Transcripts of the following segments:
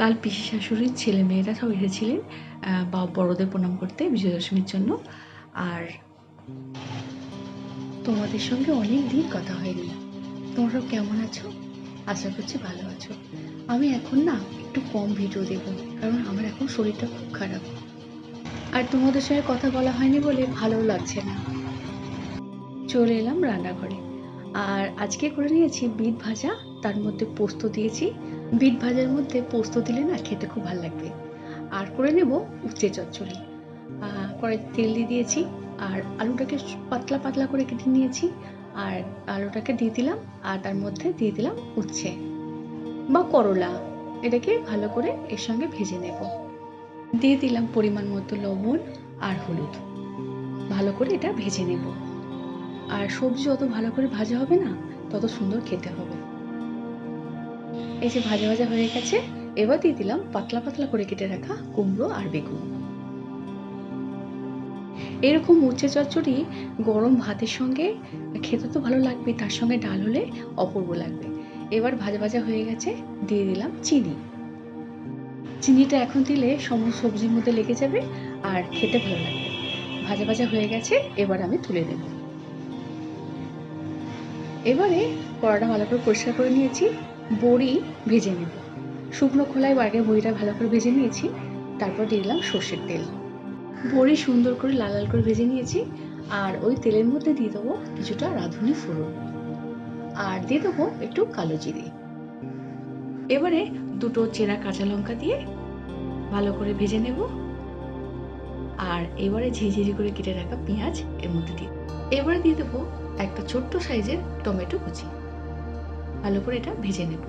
কাল পিসি শাশুড়ির ছেলেমেয়েরা সব এসেছিলেন বা বড়দের প্রণাম করতে বিজয়া দশমীর জন্য। আর তোমাদের সঙ্গে অনেক দিন কথা হয়নি। তোমরা সব কেমন আছো? আশা করছি ভালো আছো। আমি এখন না একটু কম ভিডিও দেব, কারণ আমার এখন শরীরটা খুব খারাপ। আর তোমাদের সঙ্গে কথা বলা হয়নি বলে ভালো লাগছে না। চলে এলাম রান্নাঘরে। আর আজকে করে নিয়েছি বিট ভাজা, তার মধ্যে পোস্ত দিয়েছি। বিট ভাজার মধ্যে পোস্ত দিলে না খেতে খুব ভালো লাগবে। আর করে নেব উচ্ছে চচ্চড়ি। কড়াইতে তেল দিয়ে দিয়েছি, আর আলুটাকে পাতলা পাতলা করে কেটে নিয়েছি। আর আলুটাকে দিয়ে দিলাম, আর তার মধ্যে দিয়ে দিলাম উচ্ছে বা করলা। এটাকে ভালো করে এর সঙ্গে ভেজে নেব। দিয়ে দিলাম পরিমাণ মতো লবণ আর হলুদ। ভালো করে এটা ভেজে নেব। আর সবজি যত ভালো করে ভাজা হবে না, তত সুন্দর খেতে হবে। এই যে ভাজা ভাজা হয়ে গেছে, এবার দিয়ে দিলাম পাতলা পাতলা করে কেটে রাখা কুমড়ো আর বেগুন। এরকম উচ্ছে চচ্চড়ি গরম ভাতের সঙ্গে খেতে তো ভালো লাগবে, তার সঙ্গে ডাল হলে অপূর্ব লাগবে। এবার ভাজা ভাজা হয়ে গেছে, দিয়ে দিলাম চিনি। চিনিটা এখন দিলে সমস্ত সবজির মধ্যে লেগে যাবে আর খেতে ভালো লাগবে। ভাজা ভাজা হয়ে গেছে, এবার আমি তুলে নেব। এবারে কড়াটা ভালো করে পরিষ্কার করে নিয়েছি, বড়ি ভেজে নেব। শুকনো খোলায় আগে বড়িটা ভালো করে ভেজে নিয়েছি, তারপর দিয়ে দিলাম সর্ষের তেল। বড়ি সুন্দর করে লাল লাল করে ভেজে নিয়েছি, আর ওই তেলের মধ্যে দিয়ে দেবো কিছুটা রাঁধুনি ফোড়ন, আর দিয়ে দেবো একটু কালো জিরে। এবারে দুটো চেরা কাঁচা লঙ্কা দিয়ে ভালো করে ভেজে নেব। আর এবারে ঝিঝিঝি করে কেটে রাখা পেঁয়াজ এর মধ্যে দিয়ে এবারে দিয়ে দেবো একটা ছোট্ট সাইজের টমেটো কুচি। ভালো করে এটা ভেজে নেব।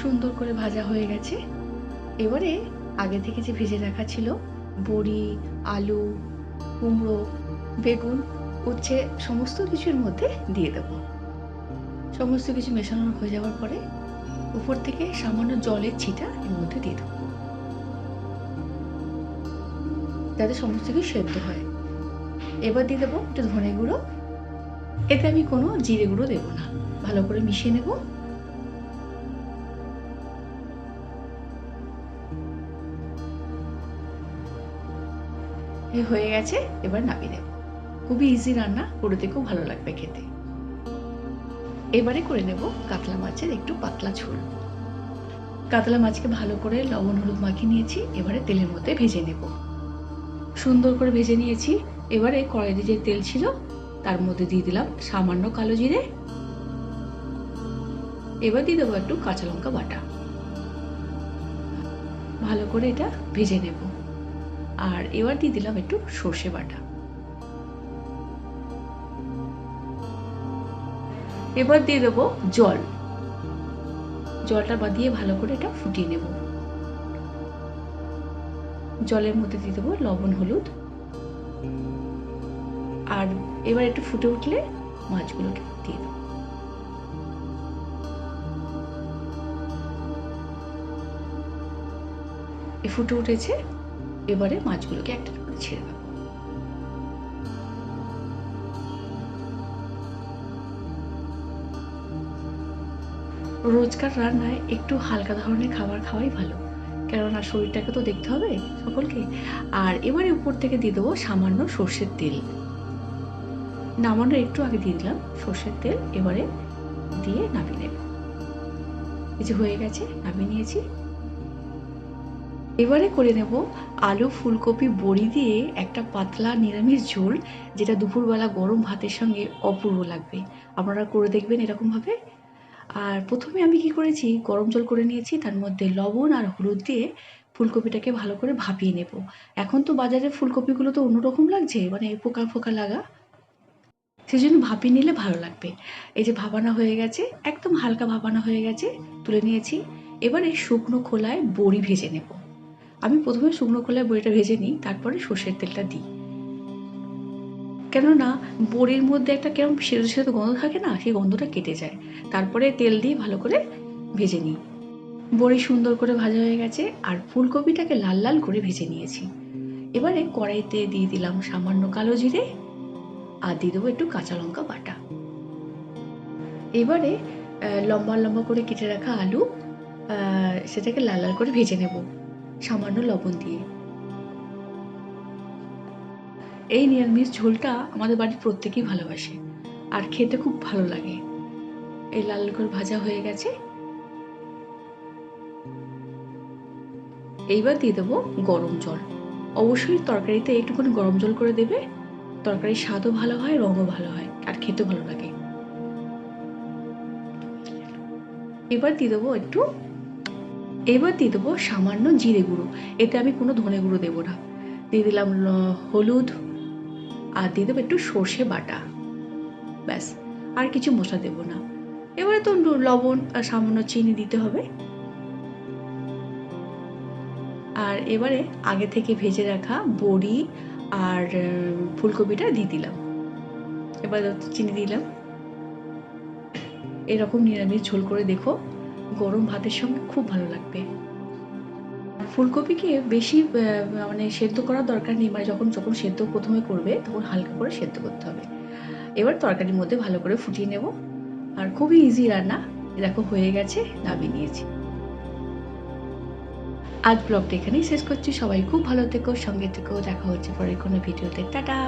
সুন্দর করে ভাজা হয়ে গেছে। এবারে আগে থেকে যে ভেজে রাখা ছিল বড়ি, আলু, কুমড়ো, বেগুন, উচ্ছে সমস্ত কিছুর মধ্যে দিয়ে দেব। সমস্ত কিছু মেশানো হয়ে যাওয়ার পরে উপর থেকে সামান্য জলের ছিটা এর মধ্যে দিয়ে দেবো, যাতে সমস্ত কিছু সেদ্ধ হয়। এবার দিয়ে দেবো একটু ধনে গুঁড়ো। এতে আমি কোনো জিরে গুঁড়ো দেবো না। ভালো করে মিশিয়ে নেব। এই হয়ে গেছে, এবার নামিয়ে নেব। খুবই ইজি রান্না, করতে খুব ভালো লাগবে খেতে। এবারে করে নেব কাতলা মাছের একটু পাতলা ঝোল। কাতলা মাছকে ভালো করে লবণ হলুদ মাখিয়ে নিয়েছি, এবারে তেলের মধ্যে ভেজে নেব। সুন্দর করে ভেজে নিয়েছি। এবারে কড়াইতে যে তেল ছিল তার মধ্যে দিয়ে দিলাম সামান্য কালো জিরে। এবার দিয়ে দেবো একটু কাঁচা লঙ্কা বাটা। ভালো করে এটা ভেজে নেব। আর এবার দিয়ে দিলাম একটু সর্ষে বাটা। এবার দিয়ে দেবো জল। জলটা দিয়ে ভালো করে এটা ফুটিয়ে নেব। জলের মধ্যে দিয়ে দেবো লবণ হলুদ। আর এবার একটু ফুটে উঠলে মাছগুলোকে দিয়ে দেবো। ফুটে উঠেছে, এবারে মাছগুলোকে একটা করে ছেড়ে দেবো। রোজকার রান্নায় একটু হালকা ধরনের খাবার খাওয়াই ভালো, কেননা শরীরটাকে তো দেখতে হবে সকলকে। আর এবারে উপর থেকে দিয়ে দেবো সামান্য সর্ষের তেল। নামানোর একটু আগে দিয়ে দিলাম সর্ষের তেল। এবারে দিয়ে নামিয়ে নেব। এই যে হয়ে গেছে, নামিয়ে নিয়েছি। এবারে করে নেব আলু ফুলকপি বড়ি দিয়ে একটা পাতলা নিরামিষ ঝোল, যেটা দুপুরবেলা গরম ভাতের সঙ্গে অপূর্ব লাগবে। আপনারা করে দেখবেন এরকমভাবে। আর প্রথমে আমি কি করেছি, গরম জল করে নিয়েছি, তার মধ্যে লবণ আর হলুদ দিয়ে ফুলকপিটাকে ভালো করে ভাপিয়ে নেব। এখন তো বাজারে ফুলকপিগুলো তো অন্যরকম লাগছে, মানে ফোকা ফোকা লাগা, সেই জন্য ভাপিয়ে নিলে ভালো লাগবে। এই যে ভাপানো হয়ে গেছে, একদম হালকা ভাপানো হয়ে গেছে, তুলে নিয়েছি। এবারে শুকনো খোলায় বড়ি ভেজে নেব। আমি প্রথমে শুকনো খোলায় বড়িটা ভেজে নিই, তারপরে সর্ষের তেলটা দিই। কেননা বড়ির মধ্যে একটা কেমন সেদ্ধ সেদ্ধ গন্ধ থাকে না, সেই গন্ধটা কেটে যায়। তারপরে তেল দিয়ে ভালো করে ভেজে নিই। বড়ি সুন্দর করে ভাজা হয়ে গেছে, আর ফুলকপিটাকে লাল লাল করে ভেজে নিয়েছি। এবারে কড়াইতে দিয়ে দিলাম সামান্য কালো জিরে, আর দিয়ে দেবো একটু কাঁচা লঙ্কা বাটা। এবারে লম্বা লম্বা করে কেটে রাখা আলু সেটাকে লাল লাল করে ভেজে নেব সামান্য লবণ দিয়ে। এই নিরামিষ ঝোলটা আমাদের বাড়ির প্রত্যেকেই ভালোবাসে আর খেতে খুব ভালো লাগে। এই লাল করে ভাজা হয়ে গেছে, এইবার দিয়ে দেবো গরম জল। অবশ্যই তরকারিতে একটুখানি গরম জল করে দেবে, তরকারির স্বাদও ভালো হয়, রঙও ভালো হয় আর খেতেও ভালো লাগে। এবার দিয়ে দেবো সামান্য জিরে গুঁড়ো। এতে আমি কোনো ধনে গুঁড়ো দেবো না। দিয়ে দিলাম হলুদ, আর দিয়ে দেবো একটু সর্ষে বাটা, ব্যাস, আর কিছু মশলা দেবো না। এবারে তো লবণ আর সামান্য চিনি দিতে হবে। আর এবারে আগে থেকে ভেজে রাখা বড়ি আর ফুলকপিটা দিয়ে দিলাম। এবার চিনি দিলাম। এরকম নিরামিষ ঝোল করে দেখো, গরম ভাতের সঙ্গে খুব ভালো লাগবে। ফুলকপিকে বেশি মানে সেদ্ধ করার দরকার নেই, মানে যখন যখন সেদ্ধ প্রথমে করবে তখন হালকা করে সেদ্ধ করতে হবে। এবার তরকারির মধ্যে ভালো করে ফুটিয়ে নেব। আর খুবই ইজি রান্না। দেখো হয়ে গেছে, নামিয়ে নিয়েছি। আজ ব্লগটা এখানেই শেষ করছি। সবাই খুব ভালো থেকো, সঙ্গে থেকো। দেখা হচ্ছে পরের কোনো ভিডিওতে। টাটা।